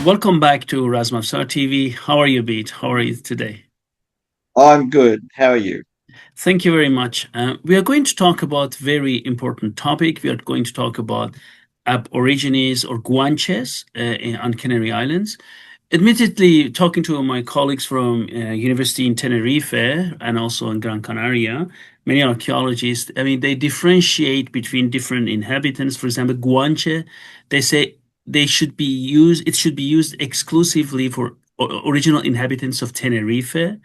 Welcome back to Razmafzar TV. How are you, Bede? How are you today? I'm good. How are you? Thank you very much. We are going to talk about very important topic. We are going to talk about Aborigines or Guanches on Canary Islands. Admittedly, talking to my colleagues from University in Tenerife and also in Gran Canaria, many archaeologists, I mean, they differentiate between different inhabitants. For example, Guanche, they say it should be used exclusively for original inhabitants of Tenerife,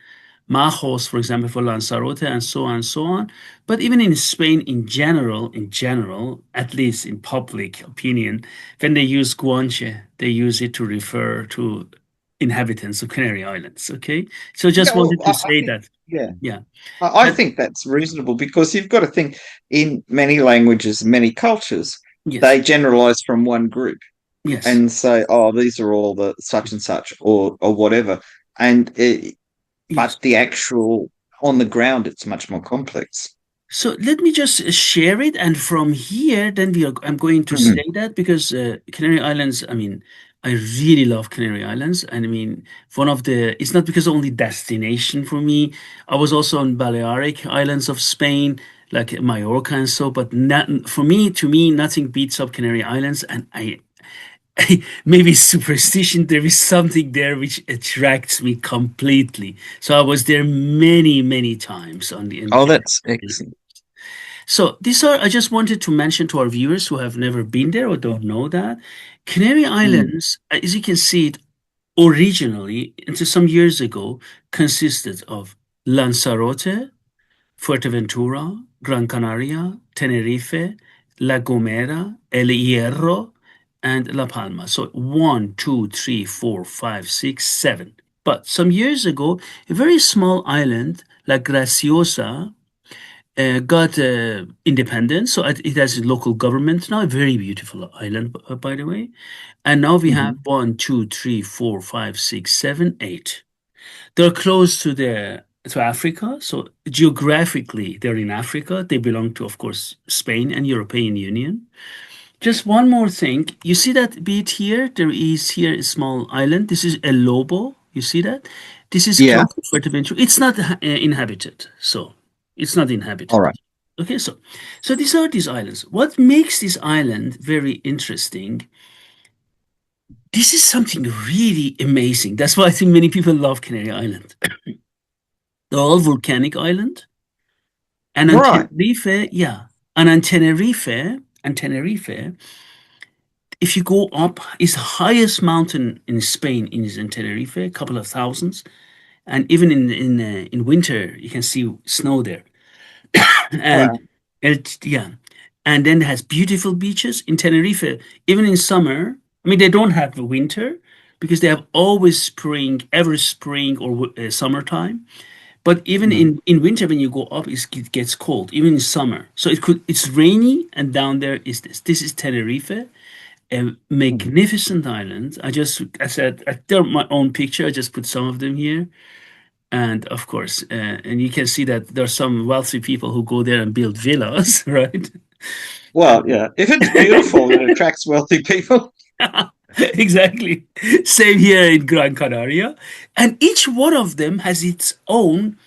Majos, for example, for Lanzarote, and so on and so on. But even in Spain, in general, at least in public opinion, when they use Guanche, they use it to refer to inhabitants of Canary Islands. Okay, so just Yeah, well, wanted to I say think, that. yeah, Yeah, I that, think that's reasonable because you've got to think in many languages, many cultures, yes, they generalize from one group yes. and say, "Oh, these are all the such and such," or whatever. Yes. But the actual on the ground, it's much more complex. So let me just share it, and from here, then I'm going to say Mhm. that because Canary Islands. I mean, I really love Canary Islands, and I mean, one of the. It's not because only destination for me. I was also on Balearic Islands of Spain, like Mallorca and so. But not for me. To me, nothing beats up Canary Islands, and maybe superstition. There is something there which attracts me completely. So I was there many, many times on the. Oh, that's excellent. So these are, I just wanted to mention to our viewers who have never been there or don't know that Canary Mm. Islands, as you can see it originally, until some years ago, consisted of Lanzarote, Fuerteventura, Gran Canaria, Tenerife, La Gomera, El Hierro, and La Palma. So one, two, three, four, five, six, seven. But some years ago, a very small island like Graciosa got independence, so it has a local government now. A very beautiful island, by the way. And now we have Mhm. one, two, three, four, five, six, seven, eight. They're close to Africa, so geographically they're in Africa. They belong to, of course, Spain and European Union. Just one more thing. You see that bit here? There is here a small island. This is El Lobo. You see that? This is Yeah. close to Fuerteventura. It's not inhabited, so it's not All inhabited. right. Okay, so these are these islands. What makes this island very interesting? This is something really amazing. That's why I think many people love Canary Island. They're all volcanic island, and on Right. Tenerife, yeah, and on Tenerife, if you go up, it's the highest mountain in Spain is in Tenerife, a couple of thousands, and even in winter you can see snow there. And Wow. yeah, and then it has beautiful beaches in Tenerife. Even in summer, I mean they don't have the winter because they have always spring, every spring or summertime. But even Mm. in winter when you go up, it gets cold. Even in summer, so it's rainy, and down there is this. This is Tenerife, a Mm. magnificent island. I said, they're my own picture. I just put some of them here. And of course, and you can see that there are some wealthy people who go there and build villas, right? Well, yeah. If it's beautiful, it attracts wealthy people. Exactly. Same here in Gran Canaria. And each one of them has its own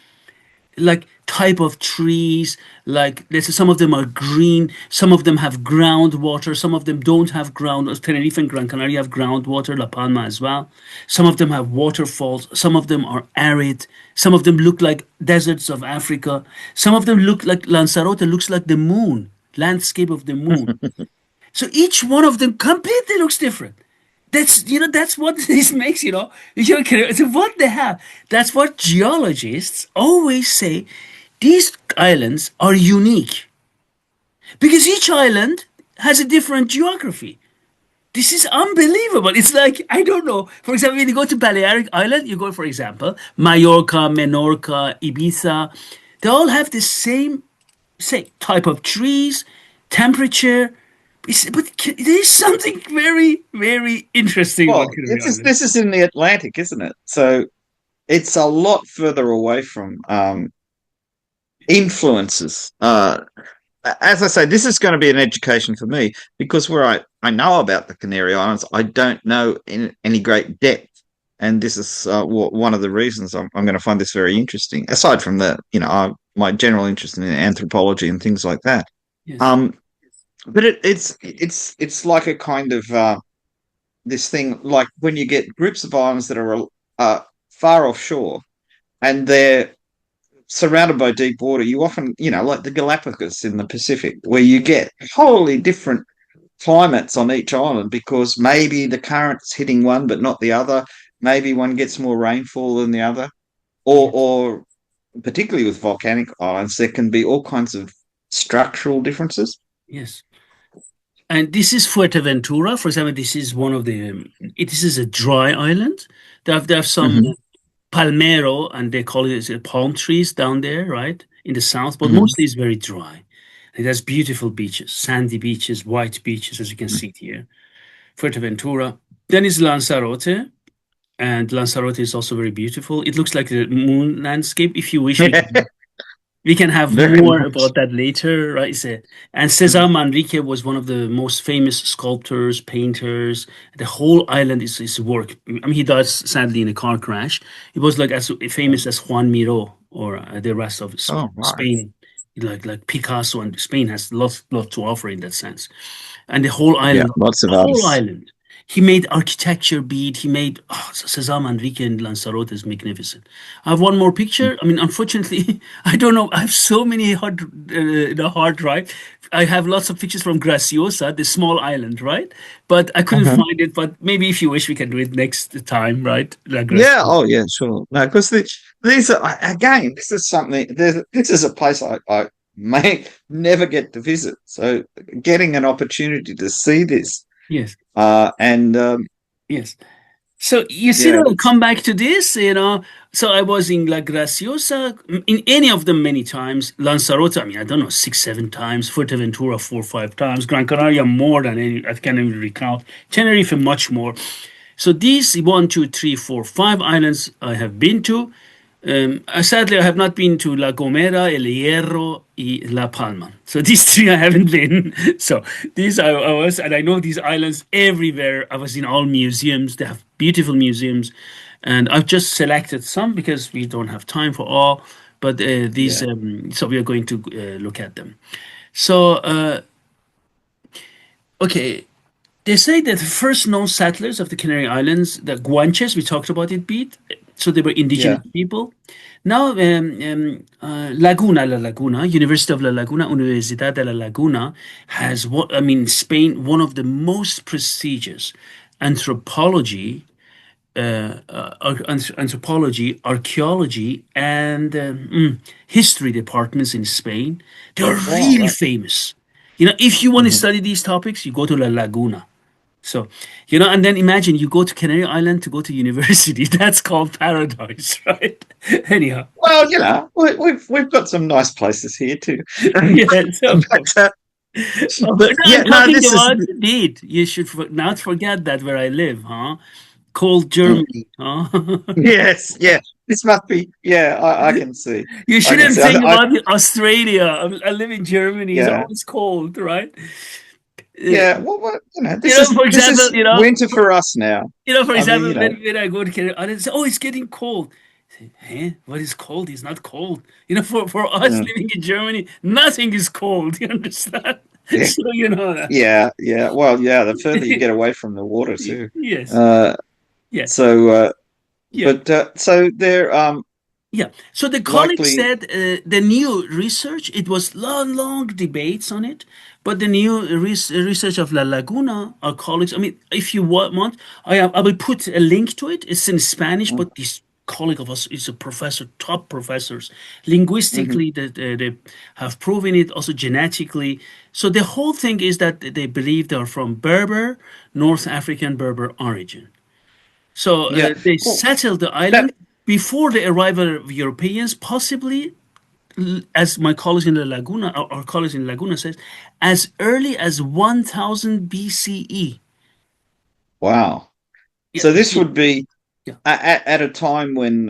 like type of trees. Like let's say some of them are green, some of them have groundwater, some of them don't have ground. Tenerife and Gran Canaria have groundwater, La Palma as well. Some of them have waterfalls, some of them are arid, some of them look like deserts of Africa, some of them look like Lanzarote looks like the moon, landscape of the moon. So each one of them completely looks different. That's what this makes, so what they have. That's what geologists always say. These islands are unique because each island has a different geography. This is unbelievable. It's like, I don't know. For example, when you go to Balearic Island, you go, for example, Mallorca, Menorca, Ibiza, they all have the same, say, type of trees, temperature. But there is something very, very interesting about Well, Canary Islands. this is in the Atlantic, isn't it? So it's a lot further away from influences. As I say, this is going to be an education for me because where I know about the Canary Islands, I don't know in any great depth. And this is one of the reasons I'm going to find this very interesting, aside from my general interest in anthropology and things like that. Yes. Um, but it's like a kind of this thing, like when you get groups of islands that are far offshore and they're surrounded by deep water, you often, like the Galapagos in the Pacific, where you get wholly different climates on each island because maybe the current's hitting one but not the other. Maybe one gets more rainfall than the other, Yes. or particularly with volcanic islands, there can be all kinds of structural differences. Yes. And this is Fuerteventura, for example. This is one of the. This is a dry island. They have some Hmm. palmero, and they call it palm trees down there, right in the south. But Hmm. mostly it's very dry. It has beautiful beaches, sandy beaches, white beaches, as you can see here. Fuerteventura. Then is Lanzarote, and Lanzarote is also very beautiful. It looks like the moon landscape. If you wish, Yeah, we can have very more much. about that later, right? And Cesar Manrique was one of the most famous sculptors, painters. The whole island is his work. I mean, he died sadly in a car crash. He was like as famous as Juan Miró or the rest of Oh, right. Spain. Like Picasso, and Spain has lot to offer in that sense. And Yeah, lots of the whole artists. island. He made architecture beat. He made Cesar Manrique and Lanzarote is magnificent. I have one more picture. I mean, unfortunately, I don't know. I have so many the hard drive. I have lots of pictures from Graciosa, the small island, right? But I couldn't Uh-huh. find it. But maybe if you wish, we can do it next time, right? La Yeah. Graciosa. Oh, yeah. Sure. No, because these are again. This is something. This is a place I may never get to visit. So getting an opportunity to see this, Yes, and yes. So you see yeah, that I'll that's come back to this. So I was in La Graciosa, in any of them many times. Lanzarote, I mean, I don't know, six, seven times. Fuerteventura, four, five times. Gran Canaria, more than any, I can't even recount. Tenerife, much more. So these one, two, three, four, five islands I have been to. Sadly, I have not been to La Gomera, El Hierro, y La Palma. So these three I haven't been. So these I was, and I know these islands everywhere. I was in all museums. They have beautiful museums, and I've just selected some because we don't have time for all. But these, yeah, so we are going to look at them. So okay, they say that the first known settlers of the Canary Islands, the Guanches, we talked about it, Pete. So they were indigenous yeah. people. Now, Laguna, La Laguna, University of La Laguna, Universidad de La Laguna, has what I mean, Spain, one of the most prestigious anthropology, anthropology, archaeology, and history departments in Spain. They are Oh, really right. famous. If you want to Mhm. study these topics, you go to La Laguna. So, and then imagine you go to Canary Island to go to university. That's called paradise, right? Anyhow, Well, we've got some nice places here too, yeah. So, but but yeah, I'm no, talking this is about indeed. You should not forget that where I live, huh? Cold mm, Germany, huh? yes, yeah. This must be yeah. I can see. You I can shouldn't see. think about Australia. I live in Germany. It's Yeah, always cold, right? Uh, yeah. Well, for this example, is winter for us now. for I mean, example, when I go to Canada, I say, "Oh, it's getting cold." Hey, what is cold is not cold. For us Mm. living in Germany, nothing is cold. You understand? Yeah, So you know that. yeah, yeah. Well, yeah. The further you get away from the water, too. Yes. Uh, Yeah. so, Yeah. so they're Yeah. So the colleague likely. said the new research, it was long, long debates on it, but the new research of La Laguna, our colleagues, I mean, if you want, I will put a link to it. It's in Spanish, Mm, but this colleague of us is a professor, top professors. mhm. Linguistically, that they have proven it, also genetically. So the whole thing is that they believe they are from Berber, North African Berber origin. So Yeah. they Well, settled the that island before the arrival of Europeans, possibly, as my colleagues in the Laguna, our colleagues in Laguna says, as early as 1000 BCE. wow. Yeah, So this yeah, would be yeah, at a time when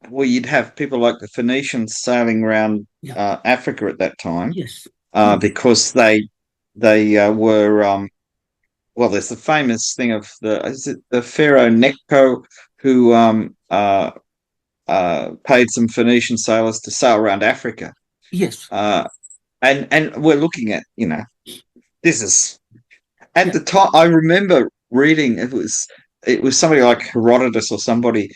where you'd have people like the Phoenicians sailing around yeah, Africa at that time, yes, yes, because they were well. There's the famous thing of the is it the Pharaoh Necho who paid some Phoenician sailors to sail around Africa, yes, uh, and we're looking at this is at yeah, the time. I remember reading it was somebody like Herodotus or somebody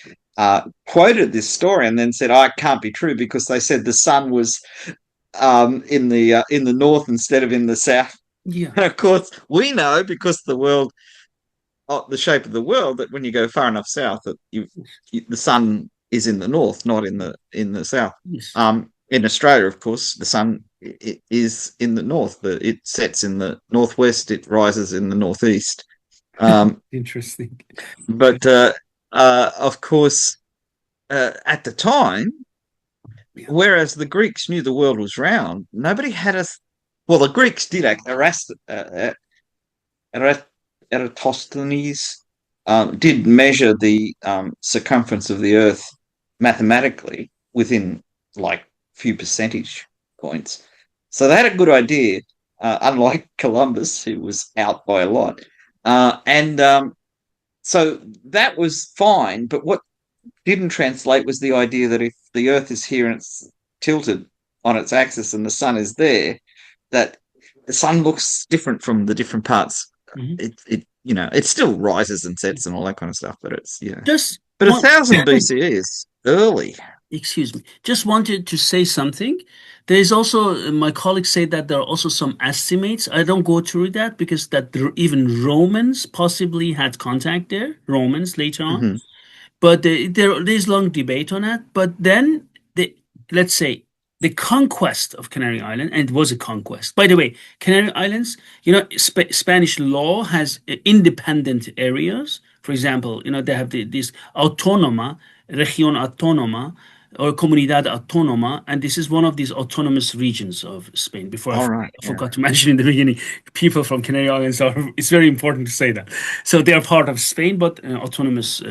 quoted this story and then said, "Oh, it can't be true because they said the sun was in the north instead of in the south." yeah, And of course, we know because the shape of the world, that when you go far enough south, that the sun is in the north, not in the south. yes. In Australia, of course, the sun is in the north. It sets in the northwest. It rises in the northeast. Um, Interesting. but of course, at the time, Yeah, whereas the Greeks knew the world was round, nobody had a. Well, the Greeks did. Eratosthenes did measure the circumference of the Earth mathematically within like few percentage points. So they had a good idea, unlike Columbus, who was out by a lot. And so that was fine. But what didn't translate was the idea that if the Earth is here and it's tilted on its axis and the sun is there, that the sun looks different from the different parts. mhm. It still rises and sets and all that kind of stuff, but it's Just but a one. thousand BCE is early. Excuse me. Just wanted to say something. There is also, my colleagues say that there are also some estimates. I don't go through that because that even Romans possibly had contact there, Romans later on. Hmm. But there's long debate on that. But then the let's say the conquest of Canary Island, and it was a conquest. By the way, Canary Islands, Spanish law has independent areas. For example, they have this autónoma, región autónoma, or comunidad autónoma, and this is one of these autonomous regions of Spain. Before All right. I Yeah. forgot to mention in the beginning, people from Canary Islands are. It's very important to say that. So they are part of Spain, but autonomous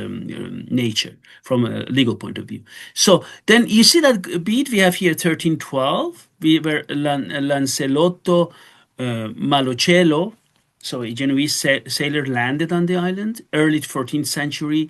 nature from a legal point of view. So then you see that beat we have here 1312. We were Lancelotto Malocello. So a Genoese sailor landed on the island. Early 14th century,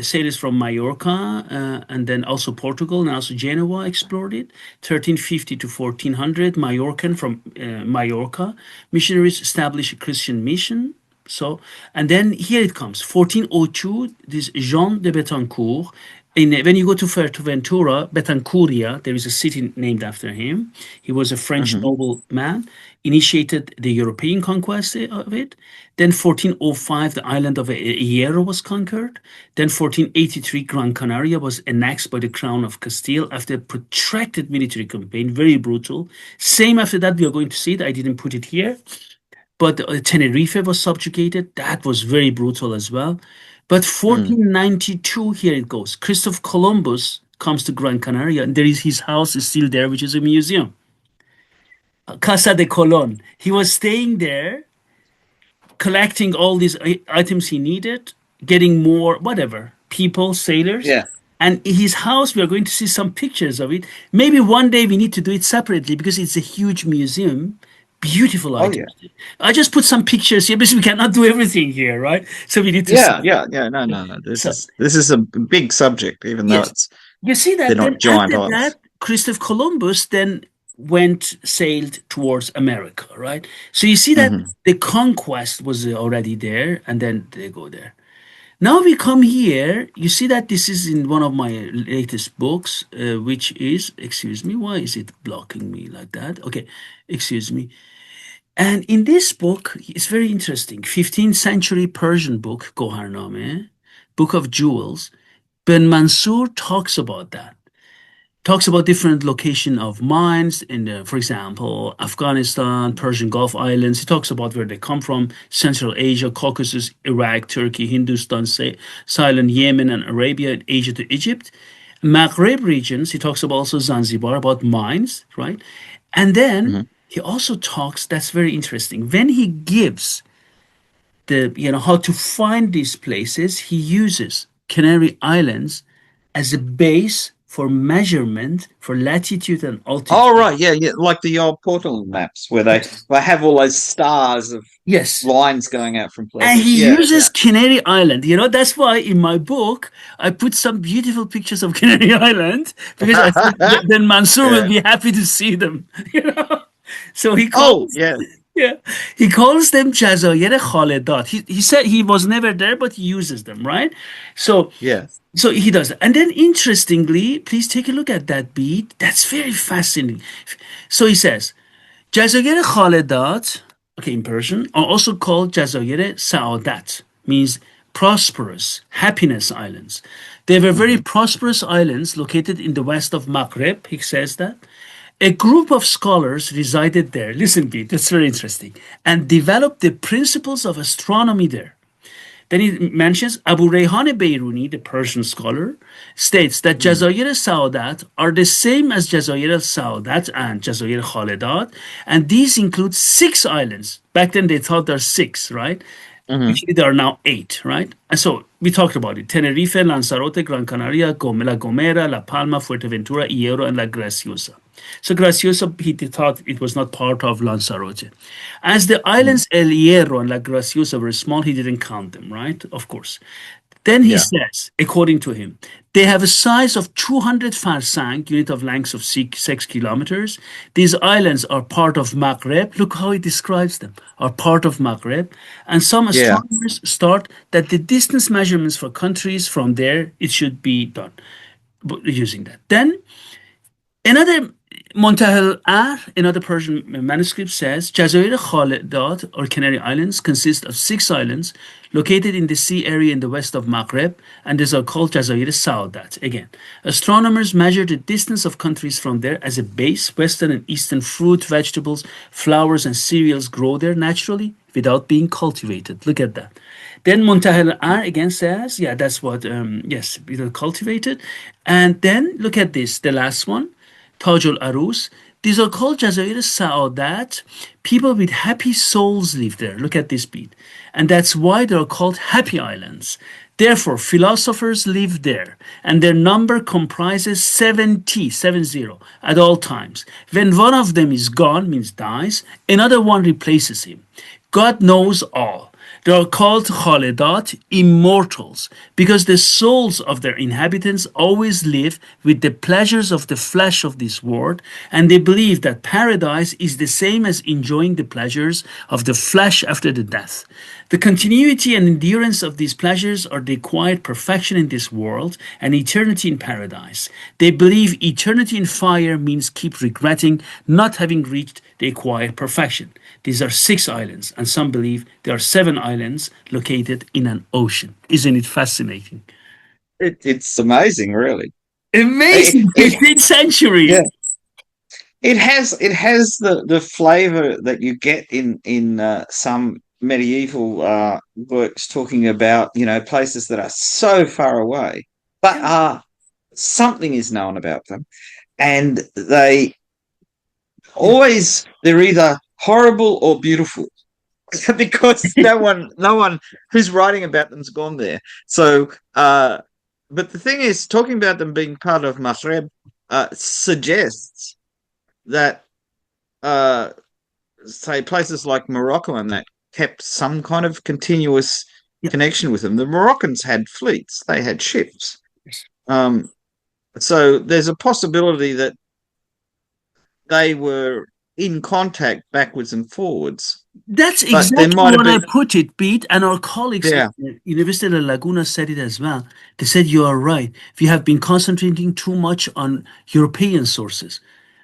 sailors from Mallorca and then also Portugal and also Genoa explored it. 1350 to 1400, Majorcan from Mallorca. Missionaries established a Christian mission. So, and then here it comes, 1402, this Jean de Betancourt. When you go to Fuerteventura, Betancuria, there is a city named after him. He was a French Hmm. nobleman, initiated the European conquest of it. Then 1405, the island of Hierro was conquered. Then 1483, Gran Canaria was annexed by the Crown of Castile after a protracted military campaign, very brutal. Same after that, we are going to see it. I didn't put it here. But Tenerife was subjugated. That was very brutal as well. But Mm. 1492, here it goes. Christopher Columbus comes to Gran Canaria, and there is his house is still there, which is a museum. Casa de Colon. He was staying there, collecting all these items he needed, getting more, whatever, people, sailors. Yeah. And his house, we are going to see some pictures of it. Maybe one day we need to do it separately because it's a huge museum Beautiful Oh yeah. items. I just put some pictures here because we cannot do everything here, right? So we need to see. Yeah. No, no, no. So This is a big subject, even though yes, it's you see they're that. not Then giant after that, isles. Christopher Columbus then sailed towards America, right? So you see that Hmm. the conquest was already there, and then they go there. Now we come here. You see that this is in one of my latest books, which is, excuse me, why is it blocking me like that? Okay, excuse me. And in this book, it's very interesting. 15th century Persian book, Goharname, Book of Jewels. Ben Mansur talks about that. Talks about different location of mines in, for example, Afghanistan, Persian Gulf Islands. He talks about where they come from: Central Asia, Caucasus, Iraq, Turkey, Hindustan, Ceylon, Yemen, and Arabia, and Asia to Egypt. Maghreb regions. He talks about also Zanzibar, about mines, right? And then Hmm. he also talks. That's very interesting. When he gives the how to find these places, he uses Canary Islands as a base for measurement for latitude and Oh altitude. right, yeah. Like the old Portland maps where Yes. they have all those stars of Yes. lines going out from And places. he Yeah, uses Canary Island. That's why in my book I put some beautiful pictures of Canary Island because I think yeah. then Mansour will Yeah. be happy to see them. So he Oh calls, yeah, yeah, he calls them Jazair Khaledat. He said he was never there, but he uses them, right? So yeah. So he does that. And then interestingly, please take a look at that beat. That's very fascinating. So he says, Jazair Khaledat, okay, in Persian, are also called Jazair Sa'adat, means prosperous, happiness islands. They were very Hmm. prosperous islands located in the west of Maghreb, he says that. A group of scholars resided there, listen, Pete, that's very interesting, and developed the principles of astronomy there. Then he mentions Abu Rayhan Beiruni, the Persian scholar, states that Mm. Jazair Saudat are the same as Jazair Saudat and Jazair Khaledat, and these include six islands. Back then they thought there are six, right? Hmm. Actually, there are now eight, right? And so we talked about it: Tenerife, Lanzarote, Gran Canaria, Gomera, La Palma, Fuerteventura, Hierro, and La Graciosa. So Graciosa, he thought it was not part of Lanzarote. As the Mm. islands El Hierro and La Graciosa were small, he didn't count them, right? Of course. Then he Yeah. says, according to him, they have a size of 200 farsang, unit of length of 6 kilometers. These islands are part of Maghreb. Look how he describes them, are part of Maghreb. And some Yeah. astronomers start that the distance measurements for countries from there, it should be done using that. Then another Montahel Ar, another Persian manuscript says Jazair Khaledat or Canary Islands consist of six islands located in the sea area in the west of Maghreb, and these are called Jazair Saudat. Again, astronomers measure the distance of countries from there as a base. Western and eastern fruit, vegetables, flowers, and cereals grow there naturally without being cultivated. Look at that. Then Montahel Ar again says, yeah, that's what, yes, without cultivated. And then look at this, the last one. Tajul Arus. These are called Jazair Sa'adat. People with happy souls live there. Look at this beat. And that's why they are called happy islands. Therefore, philosophers live there, and their number comprises 70 at all times. When one of them is gone, means dies, another one replaces him. God knows all. They are called Khaledat, immortals, because the souls of their inhabitants always live with the pleasures of the flesh of this world, and they believe that paradise is the same as enjoying the pleasures of the flesh after the death. The continuity and endurance of these pleasures are the acquired perfection in this world and eternity in paradise. They believe eternity in fire means keep regretting not having reached the acquired perfection. These are six islands, and some believe there are seven islands located in an ocean. Isn't it fascinating? It's amazing, really. Amazing! It 15th century! yeah. It has the flavor that you get in some medieval works talking about places that are so far away, but Yeah. something is known about them, and they're either horrible or beautiful because no one who's writing about them's gone there. So, but the thing is, talking about them being part of Maghreb suggests that uh, say places like Morocco and that kept some kind of continuous Yeah. connection with them. The Moroccans had fleets; they had ships. Yes. Um, so there's a possibility that they were in contact backwards and forwards. That's But there exactly might have what I been, put it, Pete, and our colleagues at yeah, the University of La Laguna said it as well. They said you are right. We have been concentrating too much on European sources.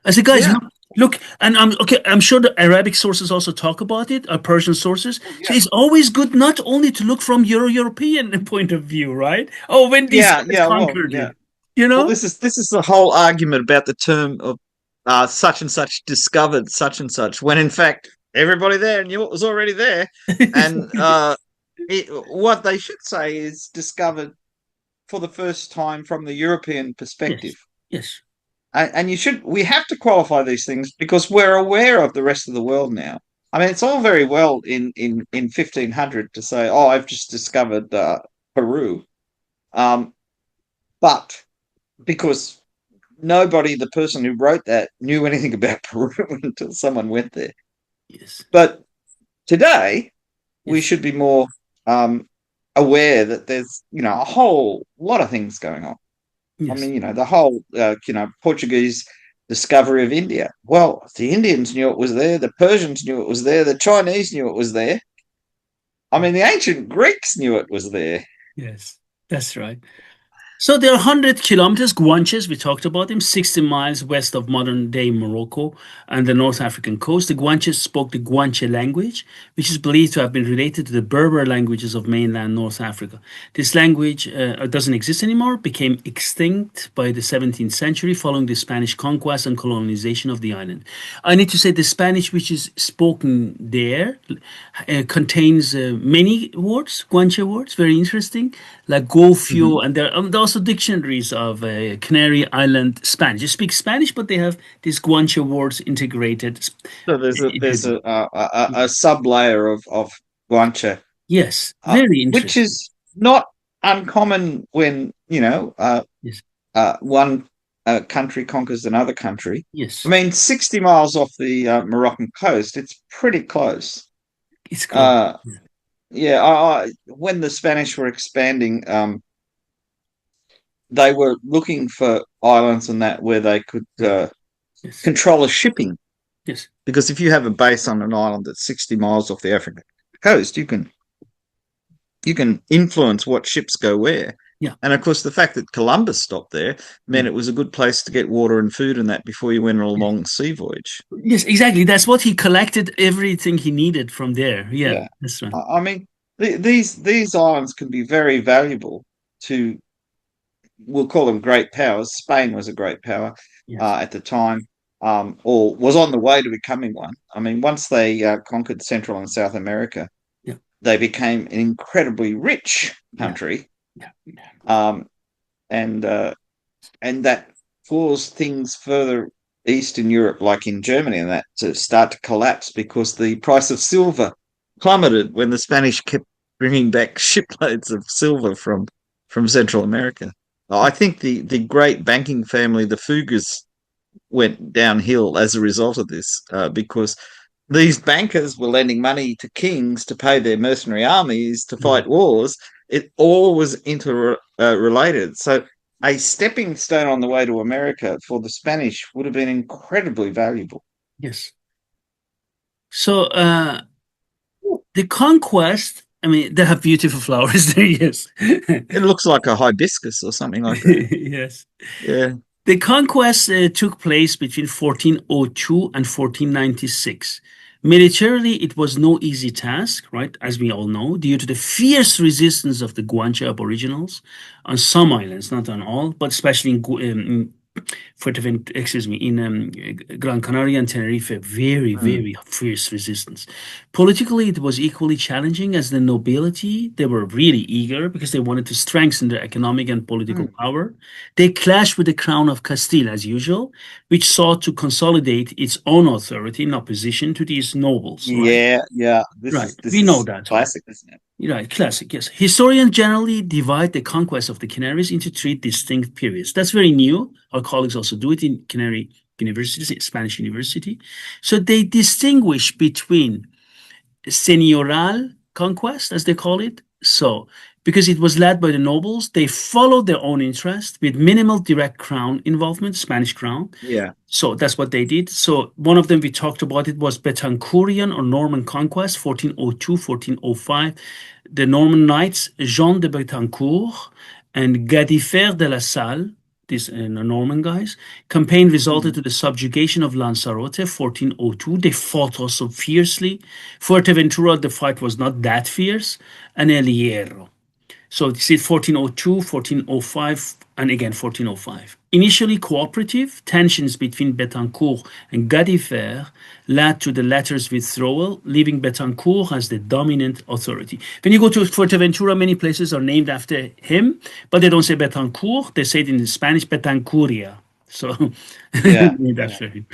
I said, guys, yeah, look, and I'm okay. I'm sure the Arabic sources also talk about it, or Persian sources. oh, So yeah, it's always good not only to look from your European point of view, right? Oh, when these yeah, guys yeah. Well, conquered yeah. it, you Well, know? this is the whole argument about the term of such and such discovered such and such, when in fact everybody there knew it was already there, and what they should say is discovered for the first time from the European perspective. Yes, yes, And we have to qualify these things because we're aware of the rest of the world now. I mean, it's all very well in 1500 to say, "Oh, I've just discovered Peru," um, but because nobody, the person who wrote that, knew anything about Peru until someone went there. yes, But today, we yes, should be more aware that there's a whole lot of things going on. I yes. mean, the whole Portuguese discovery of India. Well, the Indians knew it was there, the Persians knew it was there, the Chinese knew it was there. I mean, the ancient Greeks knew it was there. Yes, that's right. So there are 100 kilometers, Guanches, we talked about them, 60 miles west of modern day Morocco and the North African coast. The Guanches spoke the Guanche language, which is believed to have been related to the Berber languages of mainland North Africa. This language doesn't exist anymore, became extinct by the 17th century following the Spanish conquest and colonization of the island. I need to say the Spanish which is spoken there contains many words, Guanche words, very interesting, like Mm-hmm. Gofio, and there are also dictionaries of Canary Island Spanish. They speak Spanish, but they have these Guanche words integrated So there's into a sub layer of Guanche, yes, very which interesting. is not uncommon when Yes, one country conquers another country. I yes, mean, 60 miles off the Moroccan coast, it's pretty close. it's close. Uh, yeah, when the Spanish were expanding, they were looking for islands and that where they could Yes, control the shipping. yes, Because if you have a base on an island that's 60 miles off the African coast, you can influence what ships go where. yeah, And of course, the fact that Columbus stopped there yeah. meant it was a good place to get water and food and that before you went on a Yes, long sea voyage. yes, exactly. That's what he collected everything he needed from there. Yeah, Yeah, that's right. I mean, these islands can be very valuable to, we'll call them great powers. Spain was a great power Yes, at the time, or was on the way to becoming one. I mean, once they conquered Central and South America, yeah, they became an incredibly rich yeah, country, yeah, yeah. um, and and that caused things further east in Europe, like in Germany, and that to start to collapse because the price of silver plummeted when the Spanish kept bringing back shiploads of silver from Central America. I think the great banking family, the Fugas, went downhill as a result of this because these bankers were lending money to kings to pay their mercenary armies to Mhm. fight wars. It all was interrelated. So a stepping stone on the way to America for the Spanish would have been incredibly valuable. Yes. So the conquest. I mean, they have beautiful flowers there. Yes. It looks like a hibiscus or something like that. Yes. Yeah. The conquest took place between 1402 and 1496. Militarily, it was no easy task, right, as we all know, due to the fierce resistance of the Guanche Aboriginals on some islands, not on all, but especially in Fuerteventura, excuse me, in Gran Canaria and Tenerife, very, Mm. very fierce resistance. Politically, it was equally challenging as the nobility. They were really eager because they wanted to strengthen their economic and political Mm. power. They clashed with the Crown of Castile, as usual, which sought to consolidate its own authority in opposition to these nobles, right? Yeah, yeah. This Right. is this We know is that one. classic, isn't it? Right, classic, yes. Historians generally divide the conquest of the Canaries into three distinct periods. That's very new. Our colleagues also do it in Canary universities, Spanish university. So they distinguish between señorial conquest, as they call it. So, because it was led by the nobles, they followed their own interest with minimal direct crown involvement, Spanish crown. Yeah. So that's what they did. So one of them we talked about it was Betancurian or Norman Conquest, 1402, 1405. The Norman knights Jean de Béthencourt and Gadifer de la Salle, these Norman guys, campaign resulted Mm. to the subjugation of Lanzarote, 1402. They fought also fiercely. Fuerteventura, the fight was not that fierce, and El Hierro. So this is 1402, 1405, and again 1405. Initially cooperative, tensions between Betancourt and Gadifer led to the latter's withdrawal, leaving Betancourt as the dominant authority. When you go to Fuerteventura, many places are named after him, but they don't say Betancourt, they say it in Spanish Betancuria. So Yeah. named after him.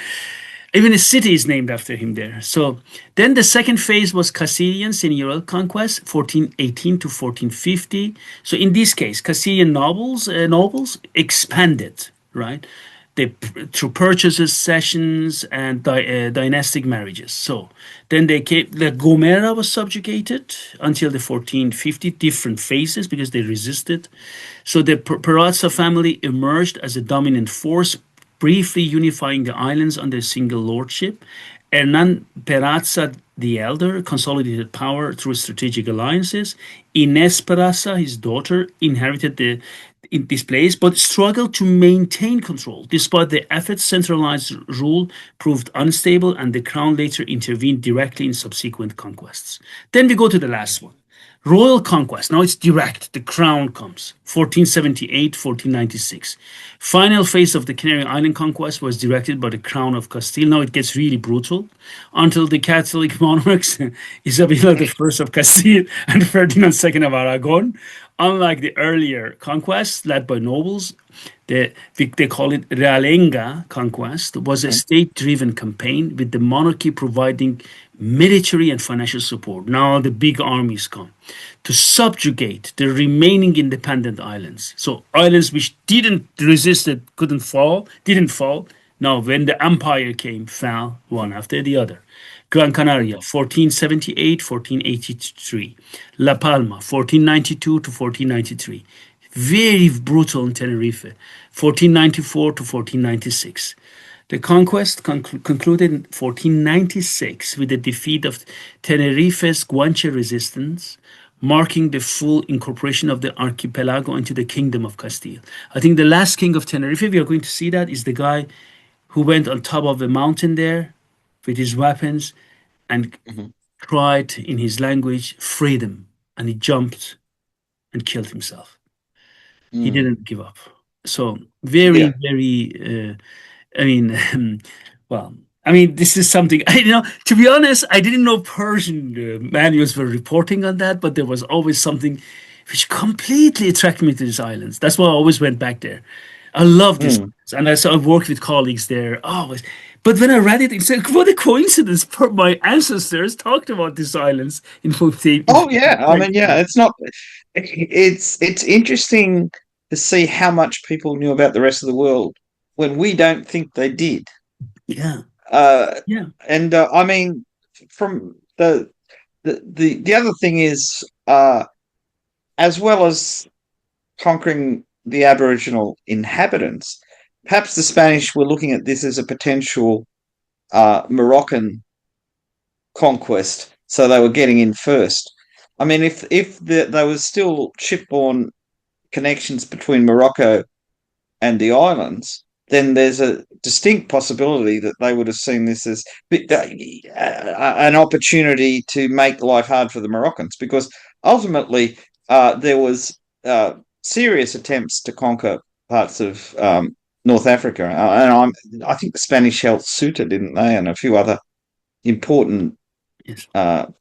Even a city is named after him there. So then the second phase was Castilian Señorial Conquest, 1418 to 1450. So in this case, Castilian nobles expanded, right? They through purchases, cessions, and dynastic marriages. So then they came. The Gomera was subjugated until the 1450. Different phases because they resisted. So the Perazza family emerged as a dominant force, briefly unifying the islands under a single lordship. Hernan Peraza the Elder consolidated power through strategic alliances. Inés Peraza, his daughter, inherited in this place, but struggled to maintain control. Despite the efforts, centralized rule proved unstable, and the crown later intervened directly in subsequent conquests. Then we go to the last one. Royal Conquest. Now it's direct. The crown comes. 1478, 1496. Final phase of the Canary Island conquest was directed by the Crown of Castile. Now it gets really brutal until the Catholic monarchs, Isabella the First of Castile and Ferdinand II of Aragon. Unlike the earlier conquests led by nobles, they call it Realenga conquest, was a Mm. state-driven campaign with the monarchy providing military and financial support. Now the big armies come to subjugate the remaining independent islands. So islands which didn't resist it, didn't fall. Now when the empire came, fell one after the other. Gran Canaria, 1478, 1483. La Palma, 1492 to 1493. Very brutal in Tenerife, 1494 to 1496. The conquest concluded in 1496 with the defeat of Tenerife's Guanche resistance, marking the full incorporation of the archipelago into the Kingdom of Castile. I think the last king of Tenerife, we are going to see that, is the guy who went on top of a mountain there with his weapons and Mhm. cried in his language, freedom. And he jumped and killed himself. He Mm. didn't give up. So very, Yeah. very, I mean, well, I mean, this is something to be honest, I didn't know Persian manuals were reporting on that, but there was always something which completely attracted me to these islands. That's why I always went back there. I love this. Mm. And I've worked with colleagues there. Always. But when I read it, it's like, what a coincidence. My ancestors talked about these islands in 15. Oh yeah. I mean, yeah. It's not. It's interesting to see how much people knew about the rest of the world when we don't think they did. Yeah. Uh, Yeah. and I mean, from the other thing is, as well as conquering the Aboriginal inhabitants, perhaps the Spanish were looking at this as a potential Moroccan conquest, so they were getting in first. I mean, if there was still shipborne connections between Morocco and the islands, then there's a distinct possibility that they would have seen this as an opportunity to make life hard for the Moroccans, because ultimately there was serious attempts to conquer parts of North Africa, I think the Spanish held Ceuta, didn't they, and a few other important Yes.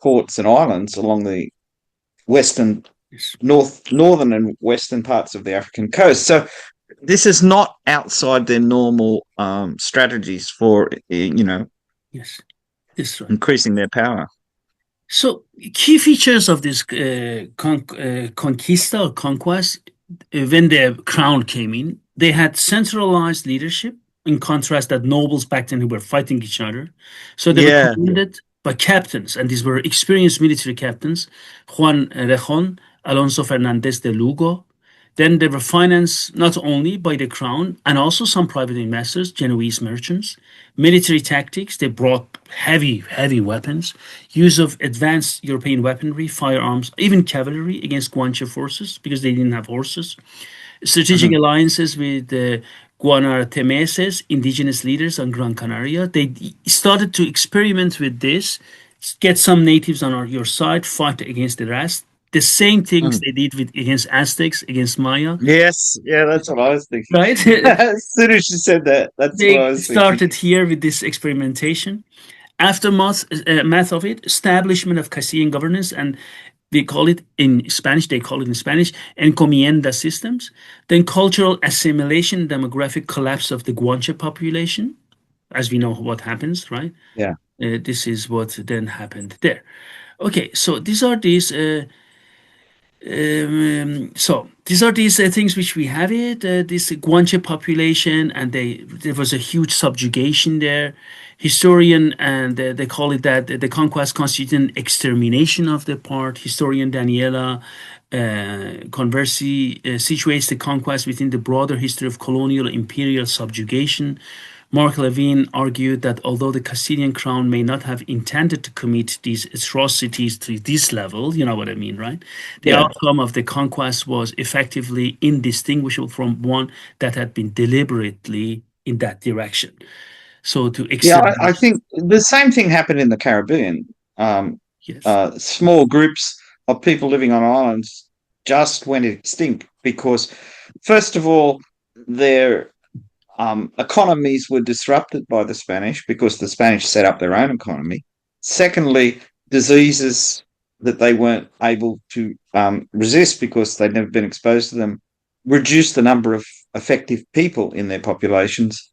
ports and islands along the western, Yes. northern and western parts of the African coast. So this is not outside their normal strategies for Yes. That's right. increasing their power. So, key features of this conquista or conquest, when the crown came in, they had centralized leadership. In contrast, that nobles back then who were fighting each other, so they were Yeah. commanded by captains, and these were experienced military captains: Juan Rejon, Alonso Fernandez de Lugo. Then they were financed not only by the crown and also some private investors, Genoese merchants. Military tactics, they brought heavy weapons, use of advanced European weaponry, firearms, even cavalry against Guanche forces because they didn't have horses. Strategic Mhm. alliances with the Guanartemeses, indigenous leaders on Gran Canaria. They started to experiment with this, get some natives on your side, fight against the rest. The same things Mhm. they did with against Aztecs, against Maya, Yes, yeah, that's what I was thinking. right? As soon as you said that, that's what I They was thinking. started here with this experimentation. Aftermath math of it, establishment of Castilian governance, and we call it in Spanish, they call it in Spanish, encomienda systems. Then cultural assimilation, demographic collapse of the Guanche population, as we know what happens, right? Yeah. This is what then happened there. Okay, so these are these things which we have it. This Guanche population, and there was a huge subjugation there. Historian and they call it that the conquest constituted an extermination of the part. Historian Daniela Conversi situates the conquest within the broader history of colonial imperial subjugation. Mark Levine argued that although the Castilian crown may not have intended to commit these atrocities to this level, you know what I mean, right? The Yeah. outcome of the conquest was effectively indistinguishable from one that had been deliberately in that direction. So to Yeah, exterminate, I think the same thing happened in the Caribbean. Um, yes, Small groups of people living on islands just went extinct because, first of all, their economies were disrupted by the Spanish because the Spanish set up their own economy. Secondly, diseases that they weren't able to resist because they'd never been exposed to them reduced the number of effective people in their populations.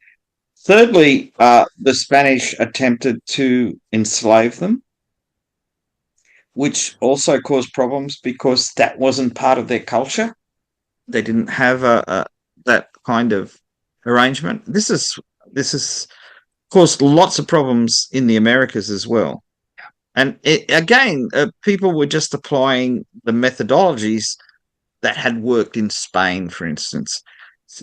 Thirdly, the Spanish attempted to enslave them, which also caused problems because that wasn't part of their culture. They didn't have that kind of arrangement. This has caused lots of problems in the Americas as well. And again, people were just applying the methodologies that had worked in Spain, for instance.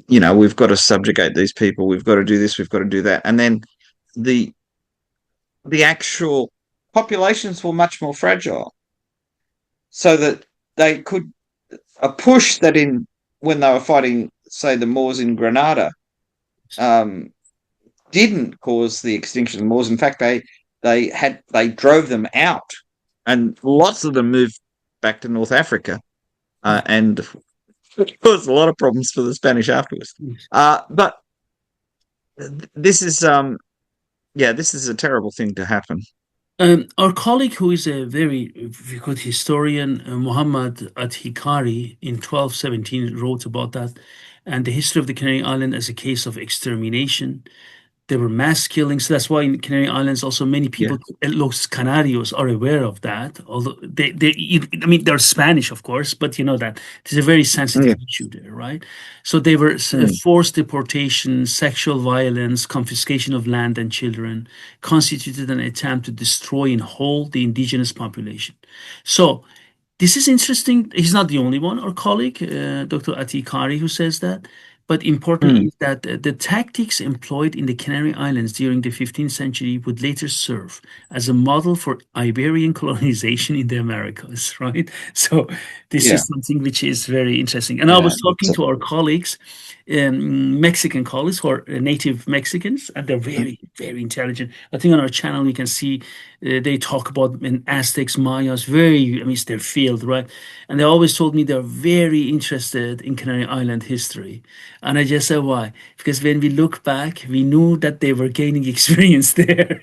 We've got to subjugate these people. We've got to do this. We've got to do that. And then the the actual populations were much more fragile, so that they could a push that in when they were fighting, say, the Moors in Granada, um, didn't cause the extinction of the Moors. In fact, they drove them out, and lots of them moved back to North Africa, and it caused a lot of problems for the Spanish afterwards. yes. But this is this is a terrible thing to happen. Our colleague, who is a very good historian, Muhammad at-Hikari, in 1217 wrote about that and the history of the Canary Island as a case of extermination. There were mass killings. So that's why in Canary Islands, also many Yeah, people, Los Canarios, are aware of that. Although I mean, they're Spanish, of course, but you know that it's a very sensitive yeah, issue there, right? So they were mm, forced deportation, sexual violence, confiscation of land and children, constituted an attempt to destroy in whole the indigenous population. So this is interesting. He's not the only one, our colleague, Dr. Atikari, who says that. But important mm, is that the tactics employed in the Canary Islands during the 15th century would later serve as a model for Iberian colonization in the Americas, right? So this yeah, is something which is very interesting. And I yeah. was talking to our colleagues, Mexican colleagues who are native Mexicans, and they're very intelligent. I think on our channel you can see they talk about Aztecs, Mayas, I mean, it's their field, right? And they always told me they're very interested in Canary Island history. And I just said, why? Because when we look back, we knew that they were gaining experience there,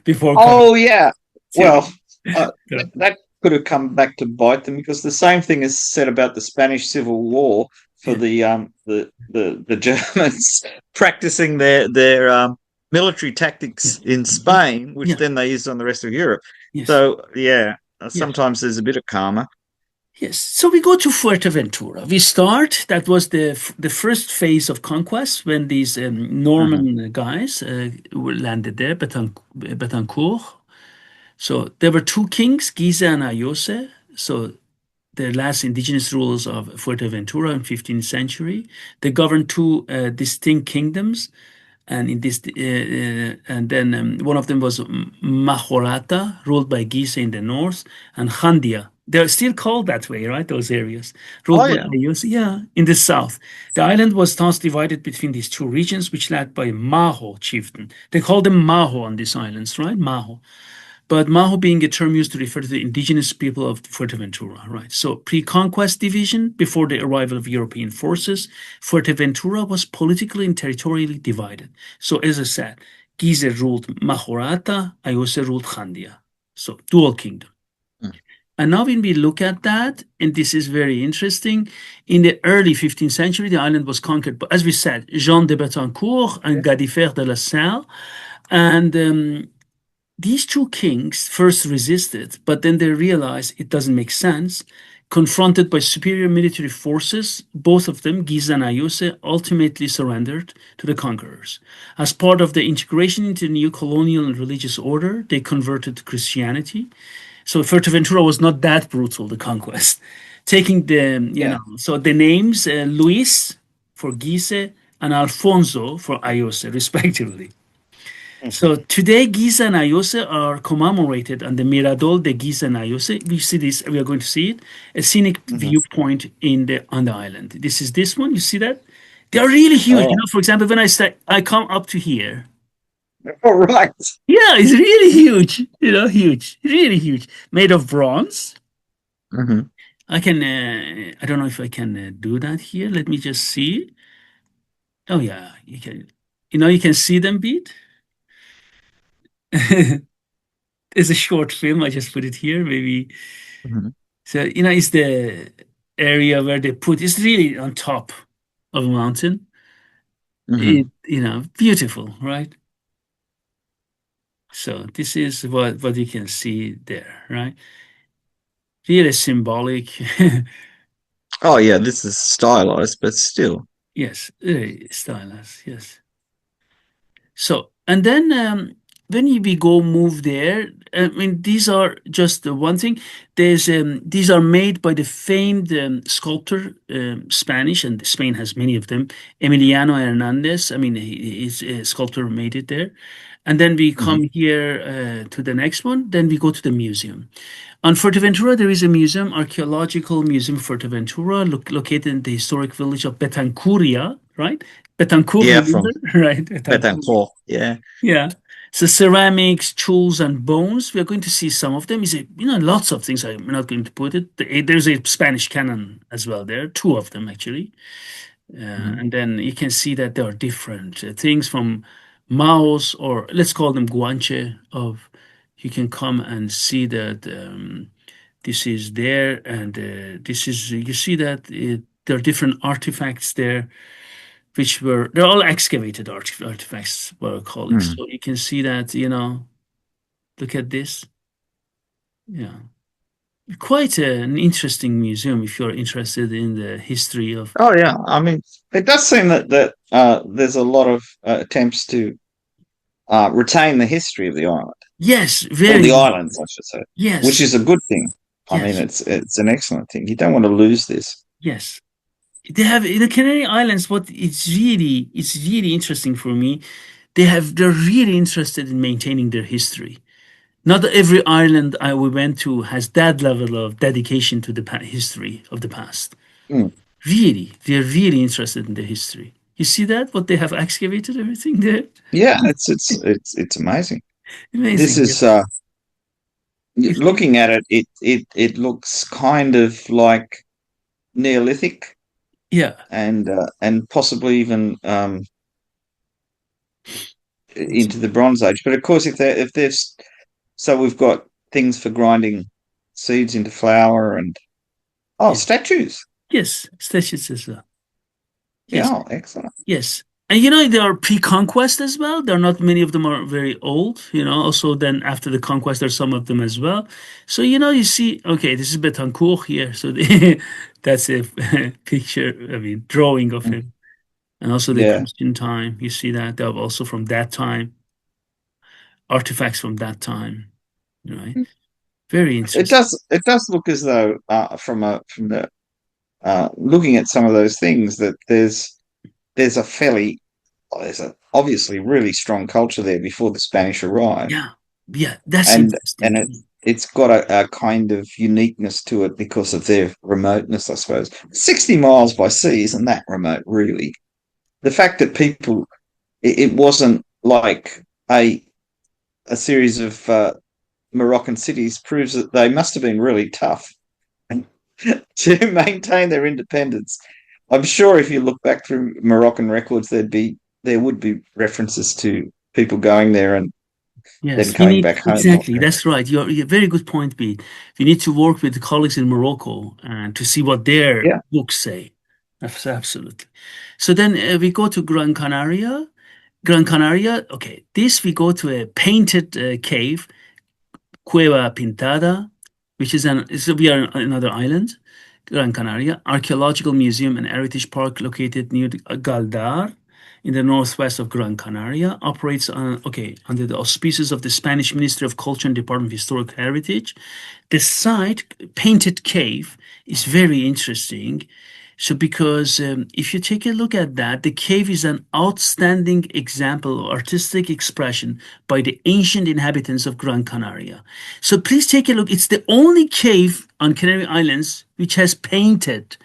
before coming Oh, yeah. to. Well, that could have come back to bite them because the same thing is said about the Spanish Civil War for Yeah, the Germans practicing their military tactics Yes. in Spain, which Yeah. then they used on the rest of Europe. Yes. So yeah, Yeah. sometimes there's a bit of karma. Yes. So we go to Fuerteventura. We start. That was the first phase of conquest when these Hmm. Norman guys were landed there, Betancourt. So there were two kings, Giza and Ayose. So the last indigenous rulers of Fuerteventura in 15th century. They governed two distinct kingdoms, and in this and then one of them was Majorata, ruled by Giza in the north, and Jandia. They're still called that way, right? Those areas Oh ruled by yeah. Ayos, yeah, in the south. The island was thus divided between these two regions, which led by a Maho chieftain. They called them Maho on these islands, right? Maho. But Maho being a term used to refer to the indigenous people of Fuerteventura, right? So pre-conquest division, before the arrival of European forces, Fuerteventura was politically and territorially divided. So as I said, Gize ruled Majorata, Ayose ruled Jandia. So dual kingdom. Mm. And now when we look at that, and this is very interesting, in the early 15th century, the island was conquered, as we said, Jean de Betancourt and Gadifer de la Salle. And these two kings first resisted, but then they realized it doesn't make sense. Confronted by superior military forces, both of them, Giza and Ayose, ultimately surrendered to the conquerors. As part of the integration into the new colonial and religious order, they converted to Christianity. So Fuerteventura was not that brutal, the conquest. Taking the, Yeah. so the names Luis for Gize and Alfonso for Ayose, respectively. Mhm. So today, Giza and Ayose are commemorated on the Mirador de Giza and Ayose. We see this. We are going to see it. A scenic Mhm. viewpoint in the on the island. This is this one. You see that? They are really huge. Oh, For example, when I say I come up to here, all right. yeah, it's really huge. Huge, really huge, made of bronze. Hmm. I can. I don't know if I can do that here. Let me just see. Oh yeah, you can. You can see them beat. It's a short film. I just put it here. Maybe Hmm. so. It's the area where they put. It's really on top of a mountain. Hmm. Beautiful, right? So this is what you can see there, right? Really symbolic. Oh yeah, this is stylized, but still. Yes, very stylized. Yes. So, and then when we go move there, I mean, these are just the one thing. These are made by the famed sculptor, Spanish, and Spain has many of them, Emiliano Hernandez. I mean, he's a sculptor made it there. And then we Hmm. come here to the next one. Then we go to the museum. On Fuerteventura, there is a museum, archaeological museum Fuerteventura, located in the historic village of Betancuria, right? Betancourt, Yeah, remember? from Right, Betancourt. Béthencourt. Yeah. Yeah. So ceramics, tools, and bones. We are going to see some of them. Is it, lots of things. I'm not going to put it. There's a Spanish cannon as well there, two of them actually. Hmm. And then you can see that there are different things from Maos, or let's call them Guanche. Of you can come and see that this is there, and this is you see that there are different artifacts there which they're all excavated artifacts, what I call it. Hmm. So you can see that, look at this. Yeah. Quite an interesting museum if you're interested in the history of. Oh yeah. I mean, it does seem that there's a lot of attempts to retain the history of the island, Yes, or very the much. islands, I should say, which Yes, is a good thing. I mean, yes, it's an excellent thing. You don't want to lose this. yes. They have in the Canary Islands, what it's really interesting for me. They're really interested in maintaining their history. Not every island we went to has that level of dedication to the history of the past. Mm. Really, they're really interested in the history. You see that? What they have excavated, everything there? Yeah, it's amazing. This Amazing. is looking at it, it looks kind of like Neolithic Yeah. and possibly even into the Bronze Age. But of course, if there's so we've got things for grinding seeds into flour and Yeah. statues. Yes. Statues as well. Yeah, Yes. oh, excellent. Yes. And there are pre-conquest as well. There are not many of them are very old. Also then after the conquest, there's some of them as well. So you see, okay, this is Betancur here. So that's a picture, I mean, drawing of Mm. him. And also the Yeah. Christian time. You see that. They're also from that time, artifacts from that time. Right. Very It interesting. does. It does look as though, from the looking at some of those things, that there's a fairly there's a obviously really strong culture there before the Spanish arrived, Yeah. Yeah. That's and interesting. it's got a kind of uniqueness to it because of their remoteness, I suppose. 60 miles by sea isn't that remote, really. The fact that it wasn't like a series of Moroccan cities proves that they must have been really tough to maintain their independence. I'm sure if you look back through Moroccan records, there would be references to people going there and then Yes, you coming need back home. exactly. That's right. You're very good point, Pete. You need to work with the colleagues in Morocco and to see what their Yeah. books say. Absolutely. So then we go to Gran Canaria. Gran Canaria. Okay, this we go to a painted cave, Cueva Pintada, which we are on another island, Gran Canaria, archaeological museum and heritage park located near Galdar in the northwest of Gran Canaria, operates under the auspices of the Spanish Ministry of Culture and Department of Historic Heritage. The site, Painted Cave, is very interesting. So, because if you take a look at that, the cave is an outstanding example of artistic expression by the ancient inhabitants of Gran Canaria. So, please take a look. It's the only cave on Canary Islands which has painted,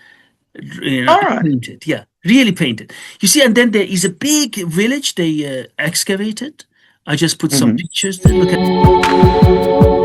All right. painted, yeah, really painted. You see, and then there is a big village they excavated. I just put some Mm-hmm. pictures there. Look at